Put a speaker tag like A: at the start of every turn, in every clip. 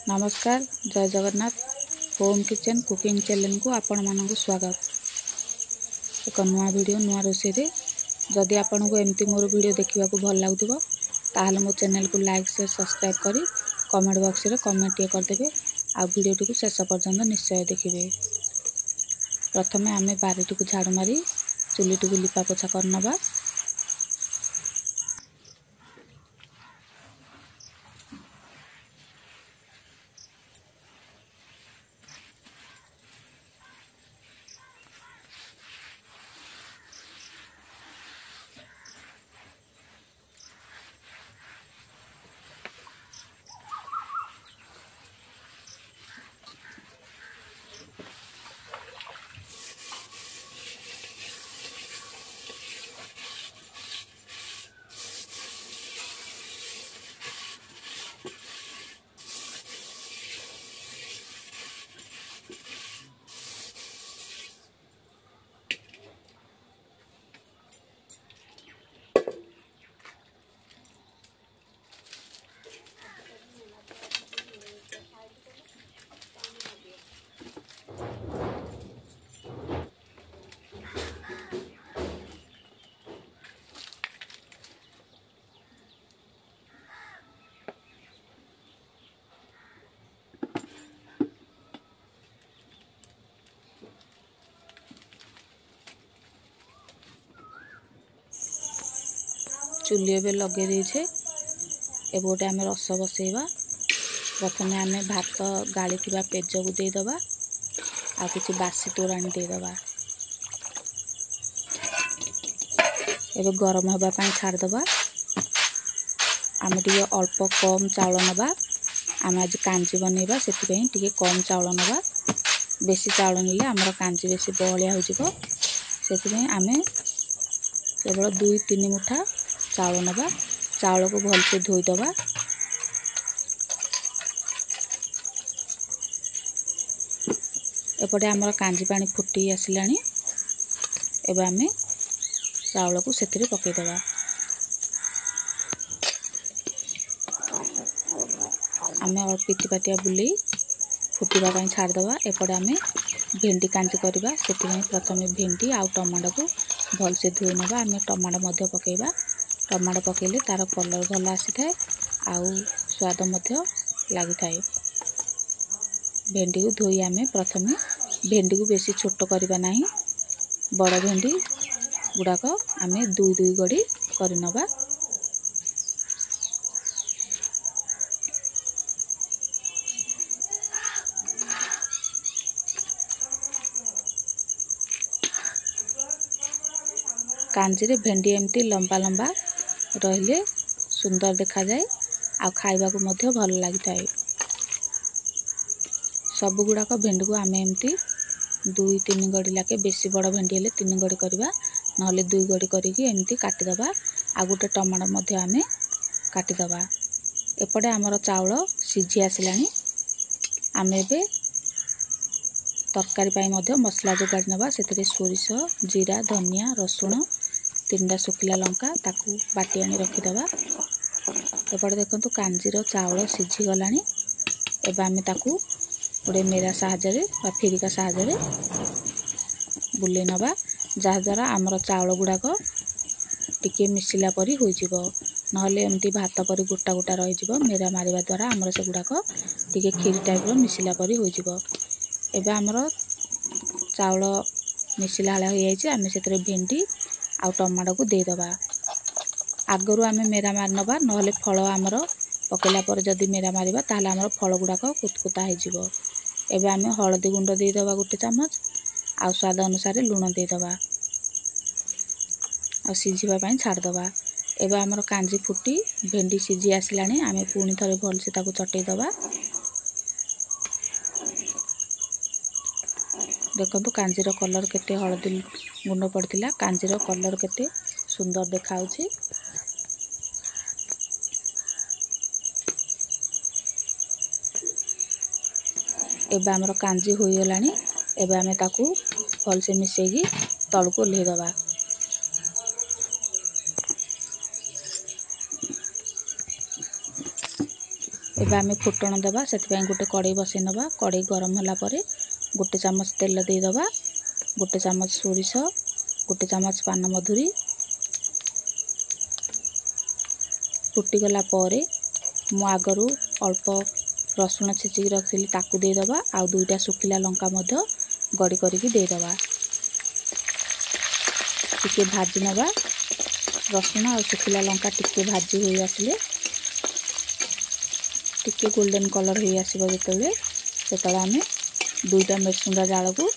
A: नमस्कार जय Jagannath home kitchen cooking channel को आपण मानक स्वागत। एक नुआ वीडियो नुआ रोषे जदि आपण को एमती मोर वीडियो देखा भल लगुव ताहले मो चैनल को लाइक शेयर सब्सक्राइब करी कमेंट बॉक्स रे कमेंट करदेवे आ वीडियो टी शेष पर्यंत निश्चय देखिए। प्रथमे आमे बारी टी झाड़ू मारी चुली टी लिपा पोछा करनबा। चुली ए लगे देछे ए गोटे आम रस बसैबा। प्रथमे आम भात गाड़ी पेज को देदबा आ किछि बासी तोराणी देदबा। एबे गरम होबा पई छाड़दबा। आम टिके अल्प कम चाउल नबा। आम आज कांजी बनैबा सेति पई टिके कम चाउल नबा। बेसी चाउल निले हमर कांजी बेसी बहलिया हो जिवो। सेति पई आमे केवल 2-3 मुठा चाउल नबा। चाउल को भल से धोई दबा। एपटे आमर कांजी पानी फुटी आसिलानी। एबे आमे चाउल को सेतिरे पकई दबा। आमे और पिटिपाटिया बुले फुटिबा पई छाड़ दबा। एपटे आमे भेंडी कांजी करबा। सेति पई प्रथमे भेंडी आ टमाटो को भल से धोई नबा। आमे टमाटो मध्य पकईबा। टमाटो पकेले तार कलर भल आसी थाए आउ स्वाद मध्य लागि थाए। भेंडी को धोई आमे प्रथमे भेंडी को बेसी छोट करबा नाही। बड़ भेंडी गुडाक आमे 2-2 गड़ी करि नबा। कांजी रे भेंडी एमती लंबा लंबा रहिले सुंदर देखा जाए आ खाइबा को मध्य भल लागि थाए। सब गुडाक भेंडी को आमे एमती 2-3 गड़ी लाके बेसी बड़ भेंडी हेले 3 गड़ी करबा नहले 2 गड़ी करिकी एमती काटि दबा। आ गुटे टमाटो मध्य आमे काटि दबा। एपटे हमर चाउल सिझी आसिलानी। आमे बे तरकारी पाई मध्य मसला जोगाड़ नबा। सेतिरे सोरिष जीरा धनिया रसुण 3टा सुखिला लंका ताकू बाटी आनी रखिदबा। एपटे देखंतु कांजीर चाउल सिझी गलानी। एबे आमे ताकू गोटे मेरा साहाय्य बा फिरिका साहाय्य बुले नबा। जहा द्वारा आमर चाउल गुडाक टिके मिसिला परी होई जिवो। नहले एमती भात परी गोटा गोटा रही जिवो। मेरा मारिबा द्वारा आमर से गुडाक टिके खीर टाइप रो मिसिला परी होई जिवो। एबे आमर चाउल मिसिला हला हो जाइए। आमे सेतरे भेंडी आ टमाटो को दे दबा। आगरु आमे मेरा मार नबा नहले फल आमर पकेला पर जदी मेरा मारिबा ताहले आमर फल गुडाक कुतकुता हो जिवो। एबे आमे हळदी गुंड दे दबा गोटे चम्मच आ स्वाद अनुसार लूण दे दबा आ सिझिबा पई छाड़ दबा। एबे आमर कांजी फुटी भेंडी सिझी आसिलानी। आमे पुणी थरे भल से ताकू चटई दबा। देखंतु कांजीर कलर केते हळदी गुंड पड़तिला। कांजीर कलर केते सुंदर देखाउछि। एबे आमर कांजी होई गलानी। एबे आमे ताकू भल से मिसेगी तळको ओल्हेइ दबा। एबे आमे फुटण देबा सेति गोटे कड़ाई बसई नबा। कड़ाई गरम होला परे गोटे चामच तेल दे दबा, गोटे चामच सोरिष, गोटे चामच पान मधुरी फुटी गला परे मु आगरू अल्प रसुण छेचिक रखिली ताकू दे दबा। आ दुईटा सुखिला लंका मध्य गड़ी करके दे दबा। टिके भाजी नबा। रसुण और सुखिला लंका टिके भाजी हो आसिले टिके गोल्डन कलर हो आसीबो जेतेबेले सेतला आमे दुईटा मिरसुंगा जाल को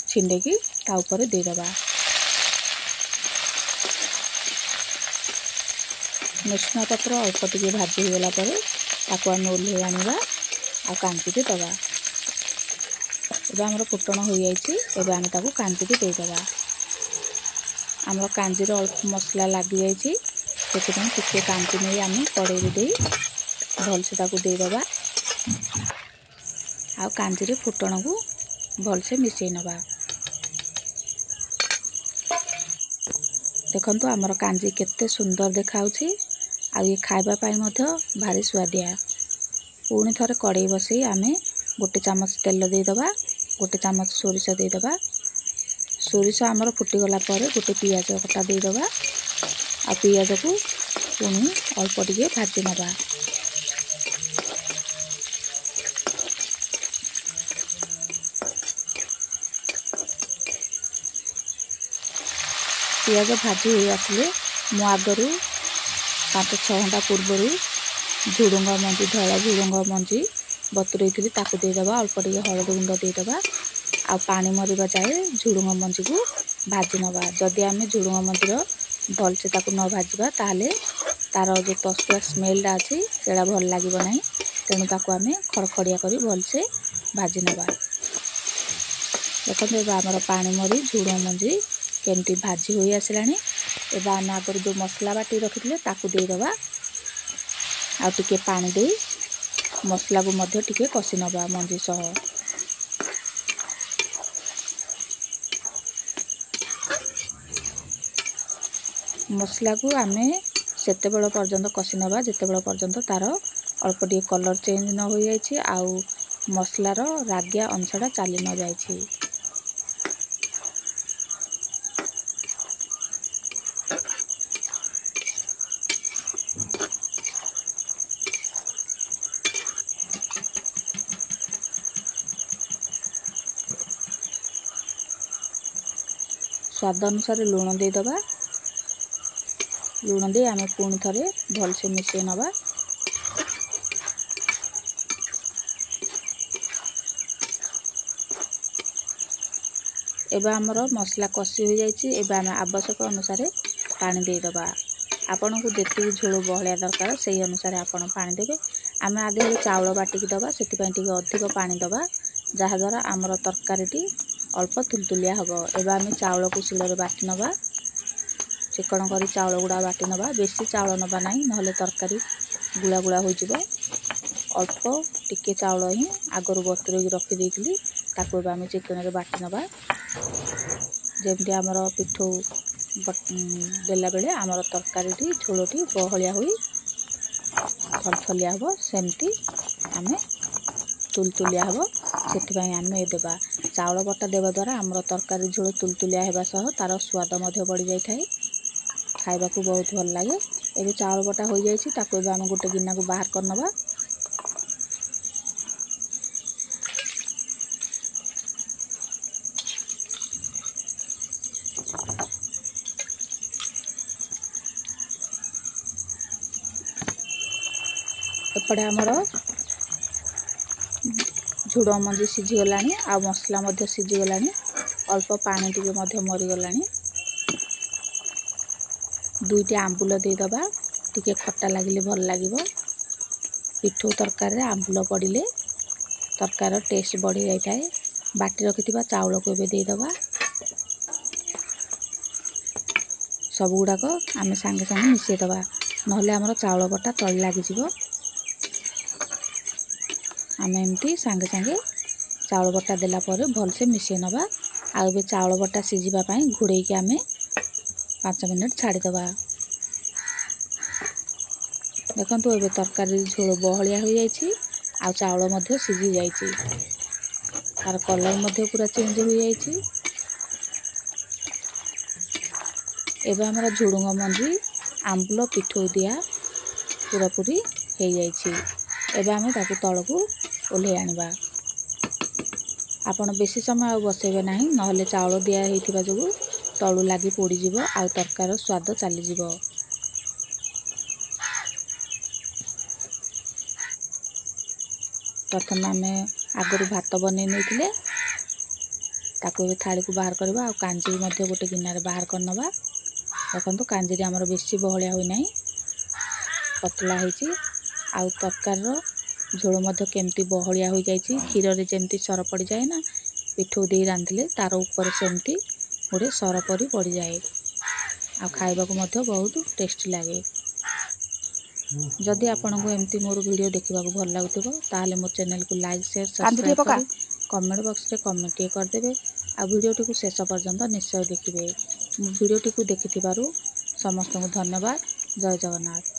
A: छिंडेकी ता ऊपर दे दबा। मिरसुंगा पत्र अल्प टिके भाजी हो गला परे ताकू आमे ओल्हे आनिबा आ कांची दबा। एबे हमर फुटण हो जाईछि। एबे आमे ताकू कांची दे दबा। हमर कांजी रो अल्प मसला लागी जाईछि सेति टिके कांची नै आमे कड़ाई रे दे भल से ताकू दे दबा। आ कांजी रे फुटण को भल से मिसई नबा। देखंतु हमर कांजी केते सुंदर देखाउछि। आ ये खाइबा पाई मध्य भारी स्वादिया। पुणी थरे कड़ाई बसई आमे गोटे चामच तेल दे दबा, गोटे चामच सोरिष दे दबा। सोरिष आमर फुटी गला परे गोटे पियाज कटा दे दबा। आ पियाज को पुणी अल्प टिके भाजी नबा। पियाज भाजी हो आसिले मु आगरू 5-6 घंटा पूर्वरु झुडुंग मंजी धला झुडुंग मंजी बतुरई थी ताकू दे दबा। अल्प टिके हळद गुंड दे दबा। आ पानी मरिबा जाए झुडुंग मंजी को भाजी नबा। जदि आमे झुडुंग मंजी रो भल से ताकू न भाजीबा ताले तार जो तस्या स्मेल अछि सेडा भल लागिबो नाही। तेणु ताकू आमे खड़खड़िया करी भल से भाजी नबा। देखो आमर पानी मरी झुडुंग मंजी केमती भाजी हो आसिलानी। एबे आमे आगर जो मसला बाटी रखिथिले ताकू दे दबा। आ टिके पानी दे मसला को मध्य टिके कसी नबा मंजी सह। मसला को आमे सेते बेल पर्यंत कसी नबा जेते बेल पर्यंत तार अल्प टिके कलर चेंज न हो जाईछि आउ मसलार रागिया अंशटा चाली न जाईछि। स्वाद अनुसार लुण दे दबा। लुण दे आमे पुणी थरे भल से मिसई नबा। एबे हमर मसला कसी हो जाईछि। एबे आमे आवश्यक अनुसार पानी दे दबा। आपन को जेति झोल बहलिया दरकार सेही अनुसार आपन पानी देबे। आमे आधे चाउल बाटिकी दबा सेति पई टिके अधिक पानी दबा जहा द्वारा हमर तरकारीटी अल्प तुलतुलिया हबो। एबे आमे चाउल को शिଳରେ बाटी नबा। चिकन करी चाउल गुडा बाटी नबा। बेसी चाउल नबा नाही नहले तरकारी गुला गुला हो जिवो। अल्प टिके चाउल ही आगरु बतुरई रखि देइतली ताको एबे आमे चिकन रे बाटी नबा। जेमती हमर पिठो देला बेले हमर तरकारीटी झोलटी बहलिया होई थलथलिया हबो सेमती आमे तुलतुलिया हबो। सेति पई आमे देबा। चाउल बटा देबा द्वारा हमर तरकारी झोल तुलतुलिया हेबा सह तार स्वाद मध्य बढ़ी जाई थाए। खाइबा को बहुत भल लागे। एबे चाउल बटा हो जाईछि ताको एबे आमे गोटे गिन्ना को बाहर कर नबा। एपटे हमर झुडुंग मंजी सिझी गलानी आ मसला मध्य सिझी गलानी। अल्प पानी टिके मध्य मरी गलानी। दुईटी आंबुल दे दबा। टिके खट्टा लागिले भल लागिबो। पिठो तरकारी रे आंबुल पड़िले तरकार टेस्ट बढ़ी जाई थाए। बाटी रखिथिबा चाउल को एबे दे दबा। सब गुडा को आमे संगे संगे मिसई दबा नहले हमर चाउल बटा तळ लागि जिवो। आमे एमती संगे संगे चाउल बटा देला परे भल से मिसई नबा। आ एबे चाउल बटा सिझिबा पई घुड़ेई के आमे 5 मिनिट छाड़ी दबा। देखंतु एबे तरकारी झोल बहलिया हो जाइछि आ चावल मध्य सिझी जाइछि तार कलर मध्य पूरा चेंज हो जाइछि। एबे हमर झुडुंग मंजी आंबुल पिठौ दिया पूरा पूरी हो जाइछि। एबे आमे ताकू तळकू ओल्हे आनिबा। आपण बेसी समय आ बसेबे नाही नहले चावल दिया हेइथिबा जोगु तळु लागी पोडी जिवो आ तरकार स्वाद चली जिवो। प्रथम आमे आगरु भात बनै नेइथिले ताकू ए थाली को बाहर करबा आ कांजी मध्ये गोटे गिनारे बाहर करनबा। देखंतु कांजी रे हमर बेसी बहलिया होई नाही पतला हेछि आ तरकार रो झोल मध्य केमती बहलिया हो जाइछि क्षीर रे जेमती सर पड़ी जाए ना पिठौ दे रांधिले तार ऊपर सेमती गोटे सर परी पड़ी जाए आ खाइबा को मध्य बहुत टेस्टी लागे। जदि आपनको एमती मोर वीडियो देखा भल लगुव ताले मो चैनल को लाइक शेयर सब्सक्राइब करी कमेंट बॉक्स रे कमेंट करदेवे आ वीडियो टी को शेष पर्यंत निश्चय देखिए। वीडियो टी को देखिथिबारु समस्त को धन्यवाद। जय जगन्नाथ।